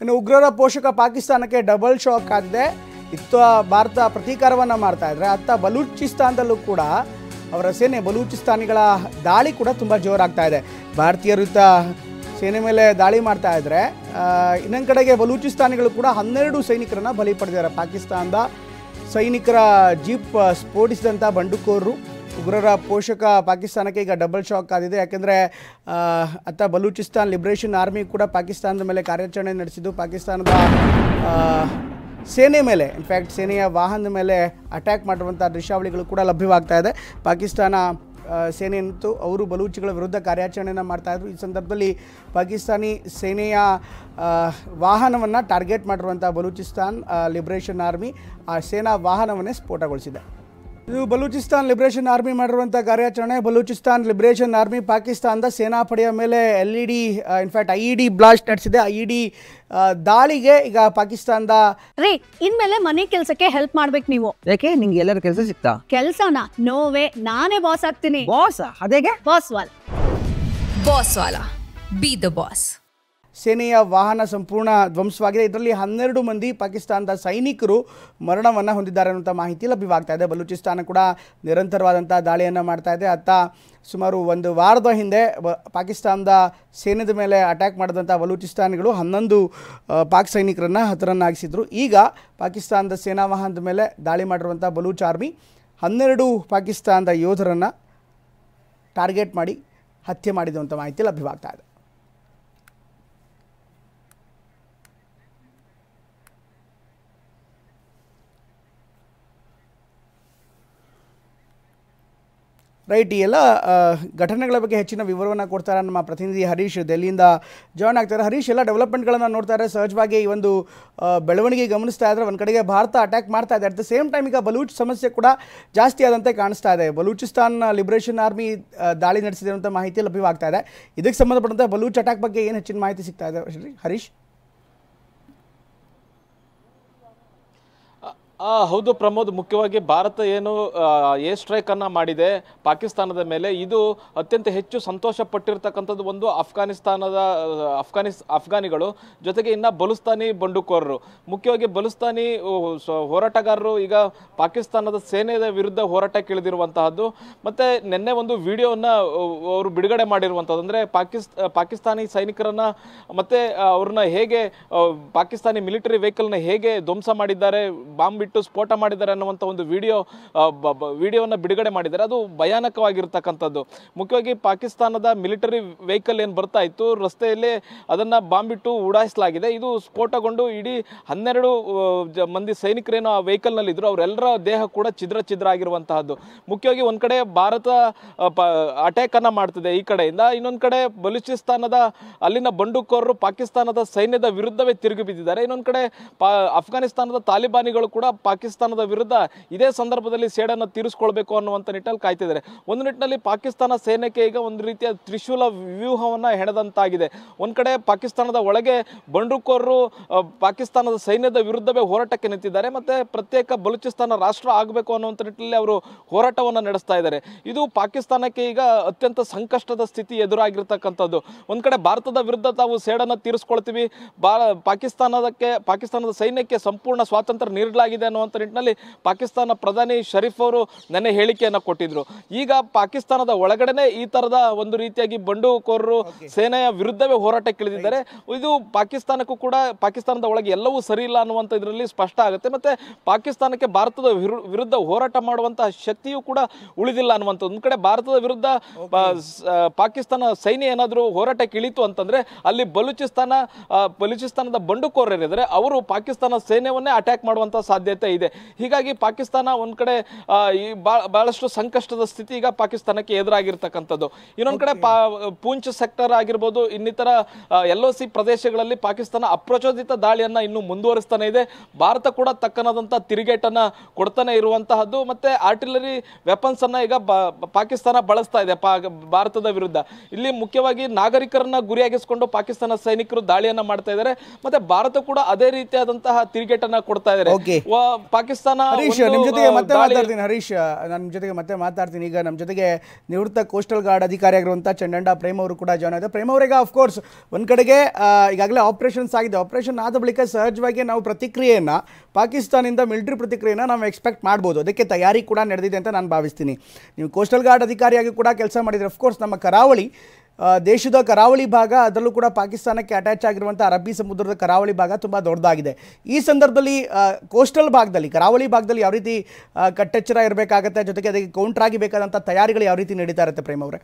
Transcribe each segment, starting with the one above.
ಇನ್ನು ಉಗ್ರರ ಪೋಷಕ ಪಾಕಿಸ್ತಾನಕ್ಕೆ ಡಬಲ್ ಶಾಕ್ ಆಗಿದೆ. ಇತ್ತ ಭಾರತ ಪ್ರತೀಕಾರವನ್ನು ಮಾಡ್ತಾ ಇದ್ರೆ, ಅತ್ತ ಬಲೂಚಿಸ್ತಾನದಲ್ಲೂ ಕೂಡ ಅವರ ಸೇನೆ ಬಲೂಚಿಸ್ತಾನಿಗಳ ದಾಳಿ ಕೂಡ ತುಂಬ ಜೋರಾಗ್ತಾ ಇದೆ. ಭಾರತೀಯರು ಇತ್ತ ಸೇನೆ ಮೇಲೆ ದಾಳಿ ಮಾಡ್ತಾ ಇದ್ರೆ, ಇನ್ನೊಂದು ಕಡೆಗೆ ಬಲೂಚಿಸ್ತಾನಿಗಳು ಕೂಡ 12 ಸೈನಿಕರನ್ನು ಬಲಿ ಪಡೆದಿದ್ದಾರೆ. ಪಾಕಿಸ್ತಾನದ ಸೈನಿಕರ ಜೀಪ್ ಸ್ಫೋಟಿಸಿದಂಥ ಬಂಡುಕೋರರು ಉಗ್ರರ ಪೋಷಕ ಪಾಕಿಸ್ತಾನಕ್ಕೆ ಈಗ ಡಬಲ್ ಶಾಕ್ ಆಗಿದೆ. ಯಾಕೆಂದರೆ ಅತ್ತ ಬಲೂಚಿಸ್ತಾನ್ ಲಿಬ್ರೇಷನ್ ಆರ್ಮಿ ಕೂಡ ಪಾಕಿಸ್ತಾನದ ಮೇಲೆ ಕಾರ್ಯಾಚರಣೆ ನಡೆಸಿದ್ದು, ಪಾಕಿಸ್ತಾನದ ಸೇನೆ ಮೇಲೆ ಇನ್ಫ್ಯಾಕ್ಟ್ ಸೇನೆಯ ವಾಹನದ ಮೇಲೆ ಅಟ್ಯಾಕ್ ಮಾಡಿರುವಂಥ ದೃಶ್ಯಾವಳಿಗಳು ಕೂಡ ಲಭ್ಯವಾಗ್ತಾ ಇದೆ. ಪಾಕಿಸ್ತಾನ ಸೇನೆಯಂತೂ ಅವರು ಬಲೂಚಿಗಳ ವಿರುದ್ಧ ಕಾರ್ಯಾಚರಣೆಯನ್ನು ಮಾಡ್ತಾಯಿದ್ರು. ಈ ಸಂದರ್ಭದಲ್ಲಿ ಪಾಕಿಸ್ತಾನಿ ಸೇನೆಯ ವಾಹನವನ್ನು ಟಾರ್ಗೆಟ್ ಮಾಡಿರುವಂಥ ಬಲೂಚಿಸ್ತಾನ್ ಲಿಬ್ರೇಷನ್ ಆರ್ಮಿ ಆ ಸೇನಾ ವಾಹನವನ್ನೇ ಸ್ಫೋಟಗೊಳಿಸಿದೆ. ಇದು ಬಲೂಚಿಸ್ತಾನ್ ಲಿಬ್ರೇಷನ್ ಆರ್ಮಿ ಮಾಡಿರುವಂಥ ಕಾರ್ಯಾಚರಣೆ. ಬಲೂಚಿಸ್ತಾನ್ ಲಿಬ್ರೇಷನ್ ಆರ್ಮಿ ಪಾಕಿಸ್ತಾನದ ಸೇನಾಪಡೆಯ ಮೇಲೆ ಇನ್ಫ್ಯಾಕ್ಟ್ IED ಬ್ಲಾಸ್ಟ್ ನಡೆಸಿದೆ. IED ದಾಳಿಗೆ ಈಗ ಪಾಕಿಸ್ತಾನದ ಇನ್ಮೇಲೆ ಮನೆ ಕೆಲಸಕ್ಕೆ ಹೆಲ್ಪ್ ಮಾಡ್ಬೇಕು ನೀವು. ಯಾಕೆ ನಿಂಗೆ ಎಲ್ಲರ ಕೆಲಸ ಸಿಗ್ತಾ? ಕೆಲಸನ ನೋವೇ, ನಾನೇ ಬಾಸ್ ಆಗ್ತೀನಿ. ಬಾಸ್ ಅದೇಗೆ? ಬಾಸ್ ವಾಲಾ ಬಿ ದ ಬಾಸ್. ಸೇನೆಯ ವಾಹನ ಸಂಪೂರ್ಣ ಧ್ವಂಸವಾಗಿದೆ. ಇದರಲ್ಲಿ 12 ಮಂದಿ ಪಾಕಿಸ್ತಾನದ ಸೈನಿಕರು ಮರಣವನ್ನು ಹೊಂದಿದ್ದಾರೆ ಅನ್ನುವಂಥ ಮಾಹಿತಿ ಲಭ್ಯವಾಗ್ತಾ ಇದೆ. ಬಲೂಚಿಸ್ತಾನ ಕೂಡ ನಿರಂತರವಾದಂಥ ದಾಳಿಯನ್ನು ಮಾಡ್ತಾ ಇದೆ. ಅತ್ತ ಸುಮಾರು ಒಂದು ವಾರದ ಹಿಂದೆ ಪಾಕಿಸ್ತಾನದ ಸೇನೆದ ಮೇಲೆ ಅಟ್ಯಾಕ್ ಮಾಡಿದಂಥ ಬಲೂಚಿಸ್ತಾನಿಗಳು 11 ಪಾಕ್ ಸೈನಿಕರನ್ನು ಹತರನ್ನಾಗಿಸಿದ್ರು. ಈಗ ಪಾಕಿಸ್ತಾನದ ಸೇನಾ ವಾಹನದ ಮೇಲೆ ದಾಳಿ ಮಾಡಿರುವಂಥ ಬಲೂಚ್ ಆರ್ಮಿ 12 ಪಾಕಿಸ್ತಾನದ ಯೋಧರನ್ನು ಟಾರ್ಗೆಟ್ ಮಾಡಿ ಹತ್ಯೆ ಮಾಡಿದಂಥ ಮಾಹಿತಿ ಲಭ್ಯವಾಗ್ತಾ ಇದೆ. ರೈಟ್, ಈ ಎಲ್ಲ ಘಟನೆಗಳ ಬಗ್ಗೆ ಹೆಚ್ಚಿನ ವಿವರವನ್ನು ಕೊಡ್ತಾರೆ ನಮ್ಮ ಪ್ರತಿನಿಧಿ ಹರೀಶ್ ದೆಹಲಿಯಿಂದ ಜಾಯ್ನ್ ಆಗ್ತಾರೆ. ಹರೀಶ್, ಎಲ್ಲ ಡೆವಲಪ್ಮೆಂಟ್ಗಳನ್ನು ನೋಡ್ತಾರೆ. ಸಹಜವಾಗಿ ಈ ಒಂದು ಬೆಳವಣಿಗೆ ಗಮನಿಸ್ತಾ ಇದ್ದಾರೆ. ಒಂದು ಕಡೆಗೆ ಭಾರತ ಅಟ್ಯಾಕ್ ಮಾಡ್ತಾ ಇದೆ, ಅಟ್ ದ ಸೇಮ್ ಟೈಮ್ ಈಗ ಬಲೂಚ್ ಸಮಸ್ಯೆ ಕೂಡ ಜಾಸ್ತಿ ಆದಂತೆ ಕಾಣಿಸ್ತಾ ಇದೆ. ಬಲೂಚಿಸ್ತಾನ್ ಲಿಬ್ರೇಷನ್ ಆರ್ಮಿ ದಾಳಿ ನಡೆಸಿದೆ ಮಾಹಿತಿ ಲಭ್ಯವಾಗ್ತಾ ಇದೆ. ಇದಕ್ಕೆ ಸಂಬಂಧಪಟ್ಟಂತೆ ಬಲೂಚ್ ಅಟ್ಯಾಕ್ ಬಗ್ಗೆ ಏನು ಹೆಚ್ಚಿನ ಮಾಹಿತಿ ಸಿಗ್ತಾ ಇದೆ ಹರೀಶ್? ಹೌದು ಪ್ರಮೋದ್, ಮುಖ್ಯವಾಗಿ ಭಾರತ ಏನು ಏರ್ ಸ್ಟ್ರೈಕ್ ಅನ್ನ ಮಾಡಿದೆ ಪಾಕಿಸ್ತಾನದ ಮೇಲೆ, ಇದು ಅತ್ಯಂತ ಹೆಚ್ಚು ಸಂತೋಷ ಪಟ್ಟಿರ್ತಕ್ಕಂಥದ್ದು ಒಂದು ಅಫ್ಘಾನಿಗಳು ಜೊತೆಗೆ ಇನ್ನು ಬಲೂಸ್ತಾನಿ ಬಂಡುಕೋರರು. ಮುಖ್ಯವಾಗಿ ಬಲೂಸ್ತಾನಿ ಹೋರಾಟಗಾರರು ಈಗ ಪಾಕಿಸ್ತಾನದ ಸೇನೆಯ ವಿರುದ್ಧ ಹೋರಾಟಕ್ಕೆ ಇಳಿದಿರುವಂತಹದ್ದು. ಮತ್ತೆ ನಿನ್ನೆ ಒಂದು ವಿಡಿಯೋವನ್ನು ಅವರು ಬಿಡುಗಡೆ ಮಾಡಿರುವಂಥದ್ದು, ಅಂದರೆ ಪಾಕಿಸ್ತಾನಿ ಸೈನಿಕರನ್ನ ಮತ್ತೆ ಅವ್ರನ್ನ ಹೇಗೆ ಪಾಕಿಸ್ತಾನಿ ಮಿಲಿಟರಿ ವೆಹಿಕಲ್ನ ಹೇಗೆ ಧ್ವಂಸ ಮಾಡಿದ್ದಾರೆ, ಬಾಂಬ್ ಬಿಟ್ಟು ಸ್ಫೋಟ ಮಾಡಿದ್ದಾರೆ ಅನ್ನುವಂಥ ಒಂದು ವಿಡಿಯೋವನ್ನು ಬಿಡುಗಡೆ ಮಾಡಿದ್ದಾರೆ. ಅದು ಭಯಾನಕವಾಗಿರ್ತಕ್ಕಂಥದ್ದು. ಮುಖ್ಯವಾಗಿ ಪಾಕಿಸ್ತಾನದ ಮಿಲಿಟರಿ ವೆಹಿಕಲ್ ಏನು ಬರ್ತಾ ಇತ್ತು ರಸ್ತೆಯಲ್ಲಿ, ಅದನ್ನು ಬಾಂಬಿಟ್ಟು ಉಡಾಯಿಸಲಾಗಿದೆ. ಇದು ಸ್ಫೋಟಗೊಂಡು ಇಡೀ 12 ಮಂದಿ ಸೈನಿಕರೇನೋ ಆ ವೆಹಿಕಲ್ನಲ್ಲಿ ಇದ್ರು, ಅವರೆಲ್ಲರ ದೇಹ ಕೂಡ ಛಿದ್ರ ಆಗಿರುವಂತಹದ್ದು. ಮುಖ್ಯವಾಗಿ ಒಂದು ಕಡೆ ಭಾರತ ಅಟ್ಯಾಕ್ ಅನ್ನ ಮಾಡ್ತಿದೆ ಈ ಕಡೆಯಿಂದ, ಇನ್ನೊಂದು ಕಡೆ ಬಲೂಚಿಸ್ತಾನದ ಅಲ್ಲಿನ ಬಂಡುಕೋರರು ಪಾಕಿಸ್ತಾನದ ಸೈನ್ಯದ ವಿರುದ್ಧವೇ ತಿರುಗಿ ಬಿದ್ದಿದ್ದಾರೆ. ಇನ್ನೊಂದು ಕಡೆ ಅಫ್ಘಾನಿಸ್ತಾನದ ತಾಲಿಬಾನಿಗಳು ಕೂಡ ಪಾಕಿಸ್ತಾನದ ವಿರುದ್ಧ ಇದೇ ಸಂದರ್ಭದಲ್ಲಿ ಸೇಡನ್ನು ತೀರಿಸಿಕೊಳ್ಬೇಕು ಅನ್ನುವಂಥ ನಿಟ್ಟಲ್ಲಿ ಕಾಯ್ತಿದ್ದಾರೆ. ಒಂದು ನಿಟ್ಟಿನಲ್ಲಿ ಪಾಕಿಸ್ತಾನ ಸೇನೆಗೆ ಈಗ ಒಂದು ರೀತಿಯ ತ್ರಿಶೂಲ ವ್ಯೂಹವನ್ನು ಹೆಣೆದಂತಾಗಿದೆ. ಒಂದು ಕಡೆ ಪಾಕಿಸ್ತಾನದ ಒಳಗೆ ಬಂಡುಕೋರರು ಪಾಕಿಸ್ತಾನದ ಸೈನ್ಯದ ವಿರುದ್ಧವೇ ಹೋರಾಟಕ್ಕೆ ನಿಂತಿದ್ದಾರೆ, ಮತ್ತೆ ಪ್ರತ್ಯೇಕ ಬಲೂಚಿಸ್ತಾನ ರಾಷ್ಟ್ರ ಆಗಬೇಕು ಅನ್ನುವಂಥ ನಿಟ್ಟಿನಲ್ಲಿ ಅವರು ಹೋರಾಟವನ್ನು ನಡೆಸ್ತಾ ಇದ್ದಾರೆ. ಇದು ಪಾಕಿಸ್ತಾನಕ್ಕೆ ಈಗ ಅತ್ಯಂತ ಸಂಕಷ್ಟದ ಸ್ಥಿತಿ ಎದುರಾಗಿರ್ತಕ್ಕಂಥದ್ದು. ಒಂದು ಕಡೆ ಭಾರತದ ವಿರುದ್ಧ ತಾವು ಸೇಡನ್ನು ತೀರಿಸ್ಕೊಳ್ತೀವಿ, ಪಾಕಿಸ್ತಾನದ ಸೈನ್ಯಕ್ಕೆ ಸಂಪೂರ್ಣ ಸ್ವಾತಂತ್ರ್ಯ ನೀಡಲಾಗಿದೆ ಅನ್ನುವಂಥ ನಿಟ್ಟಿನಲ್ಲಿ ಪಾಕಿಸ್ತಾನ ಪ್ರಧಾನಿ ಶರೀಫ್ ಅವರು ನೆನ್ನೆ ಹೇಳಿಕೆಯನ್ನು ಕೊಟ್ಟಿದ್ರು. ಈಗ ಪಾಕಿಸ್ತಾನದ ಒಳಗಡೆನೆ ಈ ತರದ ಒಂದು ರೀತಿಯಾಗಿ ಬಂಡುಕೋರರು ಸೇನೆಯ ವಿರುದ್ಧವೇ ಹೋರಾಟಕ್ಕೆ ಇಳಿದಿದ್ದಾರೆ. ಇದು ಪಾಕಿಸ್ತಾನಕ್ಕೂ ಕೂಡ ಪಾಕಿಸ್ತಾನದ ಒಳಗೆ ಎಲ್ಲವೂ ಸರಿ ಇಲ್ಲ ಅನ್ನುವಂಥ ಇದರಲ್ಲಿ ಸ್ಪಷ್ಟ ಆಗುತ್ತೆ. ಮತ್ತೆ ಪಾಕಿಸ್ತಾನಕ್ಕೆ ಭಾರತದ ವಿರುದ್ಧ ಹೋರಾಟ ಮಾಡುವಂತಹ ಶಕ್ತಿಯೂ ಕೂಡ ಉಳಿದಿಲ್ಲ ಅನ್ನುವಂಥ. ಒಂದು ಕಡೆ ಭಾರತದ ವಿರುದ್ಧ ಪಾಕಿಸ್ತಾನ ಸೈನ್ಯ ಏನಾದರೂ ಹೋರಾಟಕ್ಕೆ ಇಳಿತು ಅಂತಂದ್ರೆ ಅಲ್ಲಿ ಬಲೂಚಿಸ್ತಾನದ ಬಂಡುಕೋರರಿದ್ದಾರೆ, ಅವರು ಪಾಕಿಸ್ತಾನ ಸೈನ್ಯವನ್ನೇ ಅಟ್ಯಾಕ್ ಮಾಡುವಂತ ಸಾಧ್ಯತೆ ಇದೆ. ಹೀಗಾಗಿ ಪಾಕಿಸ್ತಾನ ಒಂದ್ ಕಡೆ ಬಹಳಷ್ಟು ಸಂಕಷ್ಟದ ಸ್ಥಿತಿ ಈಗ ಪಾಕಿಸ್ತಾನಕ್ಕೆ ಎದುರಾಗಿರ್ತಕ್ಕಂಥದ್ದು. ಇನ್ನೊಂದ್ ಕಡೆ ಪೂಂಚ್ ಸೆಕ್ಟರ್ ಆಗಿರ್ಬೋದು, ಇನ್ನಿತರ LOC ಪ್ರದೇಶಗಳಲ್ಲಿ ಪಾಕಿಸ್ತಾನ ಅಪ್ರಚೋದಿತ ದಾಳಿಯನ್ನ ಇನ್ನು ಮುಂದುವರಿಸ್ತಾನೆ ಇದೆ. ಭಾರತ ಕೂಡ ತಕ್ಕನಾದಂತ ತಿರುಗೇಟನ್ನ ಕೊಡ್ತಾನೆ ಇರುವಂತಹದ್ದು. ಮತ್ತೆ ಆರ್ಟಿಲರಿ ವೆಪನ್ಸ್ ಅನ್ನ ಈಗ ಪಾಕಿಸ್ತಾನ ಬಳಸ್ತಾ ಇದೆ ಭಾರತದ ವಿರುದ್ಧ. ಇಲ್ಲಿ ಮುಖ್ಯವಾಗಿ ನಾಗರಿಕರನ್ನ ಗುರಿಯಾಗಿಸಿಕೊಂಡು ಪಾಕಿಸ್ತಾನ ಸೈನಿಕರು ದಾಳಿಯನ್ನ ಮಾಡ್ತಾ ಇದ್ದಾರೆ. ಮತ್ತೆ ಭಾರತ ಕೂಡ ಅದೇ ರೀತಿಯಾದಂತಹ ತಿರುಗೇಟನ್ನ ಕೊಡ್ತಾ ಇದ್ದಾರೆ. ಪಾಕಿಸ್ತಾನ ಹರೀಶ್ ಒಂದು, ನಿಮ್ಮ ಜೊತೆಗೆ ಮತ್ತೆ ದಾಳಿ- ಮಾತಾಡ್ತೀನಿ ಹರೀಶ್ ನಾನು ನಿಮ್ಮ ಜೊತೆಗೆ ಮತ್ತೆ ಮಾತಾಡ್ತೀನಿ. ಈಗ ನಮ್ಮ ಜೊತೆಗೆ ನಿವೃತ್ತ ಕೋಸ್ಟಲ್ ಗಾರ್ಡ್ ಅಧಿಕಾರಿ ಆಗಿರುವಂಥ ಚಂಡಂಡ ಪ್ರೇಮ್ ಅವರು ಕೂಡ ಜಾಯ್ನ್ ಆಗಿದೆ. ಪ್ರೇಮ್ ಅವರಿಗೆ ಆಫ್ಕೋರ್ಸ್ ಒಂದು ಕಡೆಗೆ ಈಗಾಗಲೇ ಆಪರೇಷನ್ಸ್ ಆಗಿದೆ. ಆಪರೇಷನ್ ಆದ ಬಳಿಕ ಸಹಜವಾಗಿ ನಾವು ಪ್ರತಿಕ್ರಿಯೆಯನ್ನು ಪಾಕಿಸ್ತಾನದಿಂದ ಮಿಲಿಟರಿ ಪ್ರತಿಕ್ರಿಯೆಯನ್ನು ನಾವು ಎಕ್ಸ್ಪೆಕ್ಟ್ ಮಾಡ್ಬೋದು. ಅದಕ್ಕೆ ತಯಾರಿ ಕೂಡ ನಡೆದಿದೆ ಅಂತ ನಾನು ಭಾವಿಸ್ತೀನಿ. ನೀವು ಕೋಸ್ಟಲ್ ಗಾರ್ಡ್ ಅಧಿಕಾರಿಯಾಗಿ ಕೂಡ ಕೆಲಸ ಮಾಡಿದರೆ ಅಫ್ಕೋರ್ಸ್ ನಮ್ಮ ಕರಾವಳಿ ದೇಶದ ಕರಾವಳಿ ಭಾಗ, ಅದರಲ್ಲೂ ಕೂಡ ಪಾಕಿಸ್ತಾನಕ್ಕೆ ಅಟ್ಯಾಚ್ ಆಗಿರುವಂಥ ಅರಬ್ಬಿ ಸಮುದ್ರದ ಕರಾವಳಿ ಭಾಗ ತುಂಬ ದೊಡ್ಡದಾಗಿದೆ. ಈ ಸಂದರ್ಭದಲ್ಲಿ ಕೋಸ್ಟಲ್ ಭಾಗದಲ್ಲಿ, ಕರಾವಳಿ ಭಾಗದಲ್ಲಿ ಯಾವ ರೀತಿ ಕಟ್ಟೆಚ್ಚರ ಇರಬೇಕಾಗತ್ತೆ, ಜೊತೆಗೆ ಅದಕ್ಕೆ ಕೌಂಟರ್ ಆಗಿ ಬೇಕಾದಂಥ ತಯಾರಿಗಳು ಯಾವ ರೀತಿ ನಡೀತಾ ಇರುತ್ತೆ ಪ್ರೇಮ್ ಅವರೇ?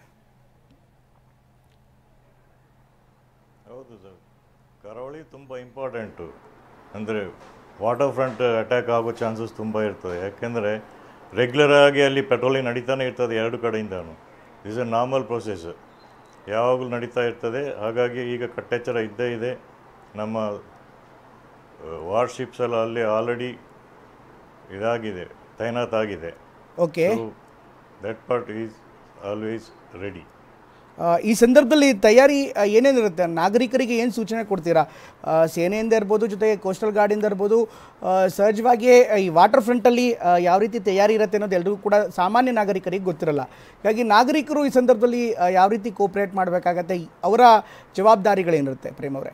ಹೌದು ಸರ್, ಕರಾವಳಿ ತುಂಬ ಇಂಪಾರ್ಟೆಂಟು. ಅಂದರೆ ವಾಟರ್ ಫ್ರಂಟ್ ಅಟ್ಯಾಕ್ ಆಗೋ ಚಾನ್ಸಸ್ ತುಂಬ ಇರ್ತದೆ. ಯಾಕೆಂದರೆ ರೆಗ್ಯುಲರ್ ಆಗಿ ಅಲ್ಲಿ ಪೆಟ್ರೋಲಿಂಗ್ ನಡೀತಾನೆ ಇರ್ತದೆ ಎರಡು ಕಡೆಯಿಂದನೂ. ಇಸ್ ಎ ನಾರ್ಮಲ್ ಪ್ರೊಸೆಸ್, ಯಾವಾಗಲೂ ನಡೀತಾ ಇರ್ತದೆ. ಹಾಗಾಗಿ ಈಗ ಕಟ್ಟೆಚ್ಚರ ಇದ್ದೇ ಇದೆ. ನಮ್ಮ ವಾರ್ಶಿಪ್ಸ್ ಎಲ್ಲ ಅಲ್ಲಿ ಆಲ್ರೆಡಿ ಇದಾಗಿದೆ, ತೈನಾತಾಗಿದೆ. Okay, that part is always ready. ಈ ಸಂದರ್ಭದಲ್ಲಿ ತಯಾರಿ ಏನೇನಿರುತ್ತೆ? ನಾಗರಿಕರಿಗೆ ಏನು ಸೂಚನೆ ಕೊಡ್ತೀರಾ? ಸೇನೆಯಿಂದ ಇರ್ಬೋದು, ಜೊತೆಗೆ ಕೋಸ್ಟಲ್ ಗಾರ್ಡಿಂದ ಇರ್ಬೋದು, ಸಹಜವಾಗಿಯೇ ಈ ವಾಟರ್ ಫ್ರಂಟಲ್ಲಿ ಯಾವ ರೀತಿ ತಯಾರಿ ಇರುತ್ತೆ ಅನ್ನೋದು ಎಲ್ರಿಗೂ ಕೂಡ ಸಾಮಾನ್ಯ ನಾಗರಿಕರಿಗೆ ಗೊತ್ತಿರಲ್ಲ. ಹೀಗಾಗಿ ನಾಗರಿಕರು ಈ ಸಂದರ್ಭದಲ್ಲಿ ಯಾವ ರೀತಿ ಕೋಪ್ರೇಟ್ ಮಾಡಬೇಕಾಗತ್ತೆ, ಅವರ ಜವಾಬ್ದಾರಿಗಳೇನಿರುತ್ತೆ ಪ್ರೇಮ್ ಅವರೇ?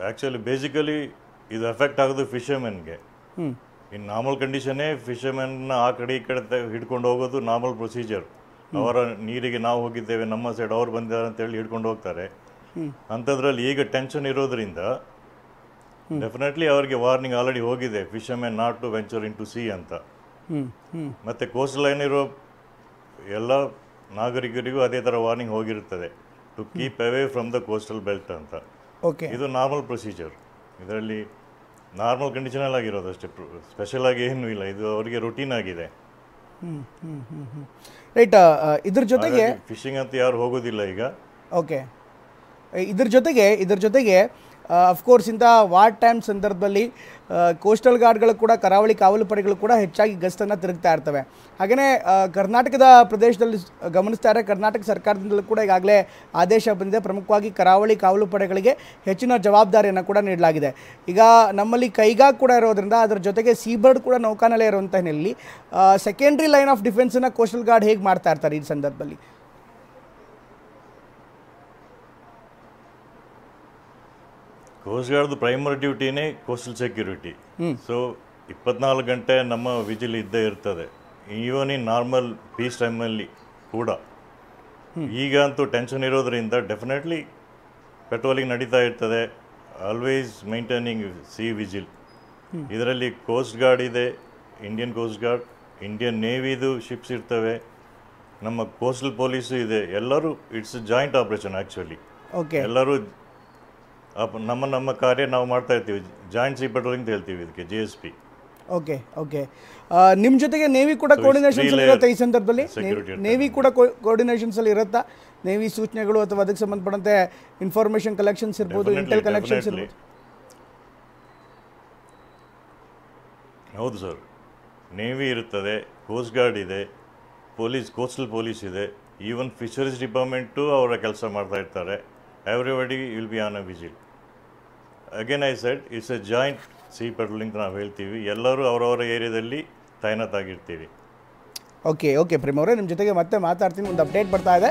ಆ್ಯಕ್ಚುಲಿ ಬೇಸಿಕಲಿ ಇದು ಎಫೆಕ್ಟ್ ಆಗೋದು ಫಿಶರ್ಮೆನ್ಗೆ. ಇನ್ ನಾರ್ಮಲ್ ಕಂಡೀಷನ್ನೇ ಫಿಶರ್ಮೆನ್ನ ಆ ಕಡೆ ಈ ಕಡೆ ಹಿಡ್ಕೊಂಡು ಹೋಗೋದು ನಾರ್ಮಲ್ ಪ್ರೊಸೀಜರ್. ಅವರ ನೀರಿಗೆ ನಾವು ಹೋಗಿದ್ದೇವೆ, ನಮ್ಮ ಸೈಡ್ ಅವ್ರು ಬಂದಿದ್ದಾರೆ ಅಂತೇಳಿ ಹಿಡ್ಕೊಂಡು ಹೋಗ್ತಾರೆ. ಅಂಥದ್ರಲ್ಲಿ ಈಗ ಟೆನ್ಷನ್ ಇರೋದ್ರಿಂದ ಡೆಫಿನೆಟ್ಲಿ ಅವರಿಗೆ ವಾರ್ನಿಂಗ್ ಆಲ್ರೆಡಿ ಹೋಗಿದೆ, fishermen not to venture into sea ಅಂತ. ಮತ್ತು ಕೋಸ್ಟಲ್ ಲೈನ್ ಇರೋ ಎಲ್ಲ ನಾಗರಿಕರಿಗೂ ಅದೇ ಥರ ವಾರ್ನಿಂಗ್ ಹೋಗಿರುತ್ತದೆ, to keep away from the coastal belt ಅಂತ. ಓಕೆ, ಇದು ನಾರ್ಮಲ್ ಪ್ರೊಸೀಜರ್. ಇದರಲ್ಲಿ ನಾರ್ಮಲ್ ಕಂಡೀಷನಲ್ ಆಗಿರೋದು ಅಷ್ಟೇ, ಸ್ಪೆಷಲ್ ಆಗಿ ಏನೂ ಇಲ್ಲ. ಇದು ಅವರಿಗೆ ರೂಟೀನ್ ಆಗಿದೆ. ರೈಟ್. ಇದ್ರ ಜೊತೆಗೆ ಫಿಶಿಂಗ್ ಅಂತ ಯಾರು ಹೋಗೋದಿಲ್ಲ ಈಗ. ಓಕೆ, ಇದ್ರ ಜೊತೆಗೆ ಅಫ್ಕೋರ್ಸ್ ಇಂಥ ವಾರ್ ಟೈಮ್ ಸಂದರ್ಭದಲ್ಲಿ ಕೋಸ್ಟಲ್ ಗಾರ್ಡ್ಗಳು ಕೂಡ, ಕರಾವಳಿ ಕಾವಲು ಪಡೆಗಳು ಕೂಡ ಹೆಚ್ಚಾಗಿ ಗಸ್ತನ್ನು ತಿರುಗ್ತಾ ಇರ್ತವೆ. ಹಾಗೆಯೇ ಕರ್ನಾಟಕದ ಪ್ರದೇಶದಲ್ಲಿ ಗಮನಿಸ್ತಾರೆ, ಕರ್ನಾಟಕ ಸರ್ಕಾರದಿಂದಲೂ ಕೂಡ ಈಗಾಗಲೇ ಆದೇಶ ಬಂದಿದೆ. ಪ್ರಮುಖವಾಗಿ ಕರಾವಳಿ ಕಾವಲು ಪಡೆಗಳಿಗೆ ಹೆಚ್ಚಿನ ಜವಾಬ್ದಾರಿಯನ್ನು ಕೂಡ ನೀಡಲಾಗಿದೆ. ಈಗ ನಮ್ಮಲ್ಲಿ ಕೈಗಾ ಕೂಡ ಇರೋದ್ರಿಂದ ಅದರ ಜೊತೆಗೆ ಸೀಬರ್ಡ್ ಕೂಡ ನೌಕಾನೆಲೆ ಇರುವಂಥ ಹಿನ್ನೆಲೆಯಲ್ಲಿ ಸೆಕೆಂಡ್ರಿ ಲೈನ್ ಆಫ್ ಡಿಫೆನ್ಸನ್ನು ಕೋಸ್ಟಲ್ ಗಾರ್ಡ್ ಹೇಗೆ ಮಾಡ್ತಾ ಇರ್ತಾರೆ ಈ ಸಂದರ್ಭದಲ್ಲಿ? ಕೋಸ್ಟ್ ಗಾರ್ಡ್ದು ಪ್ರೈಮರಿ ಡ್ಯೂಟಿನೇ ಕೋಸ್ಟಲ್ ಸೆಕ್ಯೂರಿಟಿ. ಸೊ 24 ಗಂಟೆ ನಮ್ಮ ವಿಜಿಲ್ ಇದ್ದೇ ಇರ್ತದೆ, ಈವನ್ ಇನ್ ನಾರ್ಮಲ್ ಪೀಸ್ ಟೈಮಲ್ಲಿ ಕೂಡ. ಈಗ ಅಂತೂ ಟೆನ್ಷನ್ ಇರೋದ್ರಿಂದ ಡೆಫಿನೆಟ್ಲಿ ಪೆಟ್ರೋಲಿಂಗ್ ನಡೀತಾ ಇರ್ತದೆ, ಆಲ್ವೇಸ್ ಮೈಂಟೈನಿಂಗ್ ಸಿ ವಿಜಿಲ್. ಇದರಲ್ಲಿ ಕೋಸ್ಟ್ ಗಾರ್ಡ್ ಇದೆ, ಇಂಡಿಯನ್ ಕೋಸ್ಟ್ ಗಾರ್ಡ್, ಇಂಡಿಯನ್ ನೇವಿದು ಶಿಪ್ಸ್ ಇರ್ತವೆ, ನಮ್ಮ ಕೋಸ್ಟಲ್ ಪೊಲೀಸು ಇದೆ. ಎಲ್ಲರೂ it's joint operation actually. Okay, ಎಲ್ಲರೂ ನಮ್ಮ ಕಾರ್ಯ ನಾವು ಮಾಡ್ತಾ ಇರ್ತೀವಿ. ಜಾಯಿಂಟ್ ಸಿ ಪೆಟ್ರೋಲಿಂಗ್ ಅಂತ ಹೇಳ್ತೀವಿ ಇದಕ್ಕೆ, JSP. Okay okay. ನಿಮ್ಮ ಜೊತೆಗೆ ನೇವಿ ಕೂಡ ಕೋರ್ಡಿನೇಷನ್ಸ್ ಇರುತ್ತೆ ಈ ಸಂದರ್ಭದಲ್ಲಿ? ನೇವಿ ಕೂಡ ಕೋರ್ಡಿನೇಷನ್ಸಲ್ಲಿ ಇರುತ್ತಾ? ನೇವಿ ಸೂಚನೆಗಳು ಅಥವಾ ಅದಕ್ಕೆ ಸಂಬಂಧಪಟ್ಟಂತೆ ಇನ್ಫಾರ್ಮೇಷನ್ ಕಲೆಕ್ಷನ್ಸ್ ಇರ್ಬೋದು, ಇಂಟೆಲ್ ಕಲೆಕ್ಷನ್ಸ್ ಇರ್ಬೋದು? ಹೌದು ಸರ್, ನೇವಿ ಇರುತ್ತದೆ, ಕೋಸ್ಟ್ ಗಾರ್ಡ್ ಇದೆ, ಕೋಸ್ಟಲ್ ಪೊಲೀಸ್ ಇದೆ, ಈವನ್ ಫಿಶರೀಸ್ ಡಿಪಾರ್ಟ್ಮೆಂಟು ಅವರ ಕೆಲಸ ಮಾಡ್ತಾ ಇರ್ತಾರೆ. Everybody will be on a vigil. Again I said, it's a joint sea patrolling ನಾವು ಹೇಳ್ತೀವಿ. ಎಲ್ಲರೂ ಅವರವರ ಏರಿಯಾದಲ್ಲಿ ತೈನಾತಾಗಿರ್ತೀವಿ. ಓಕೆ ಓಕೆ ಪ್ರೇಮ್ ಅವರೇ, ನಿಮ್ಮ ಜೊತೆಗೆ ಮತ್ತೆ ಮಾತಾಡ್ತೀನಿ. ಒಂದು ಅಪ್ಡೇಟ್ ಬರ್ತಾ ಇದೆ.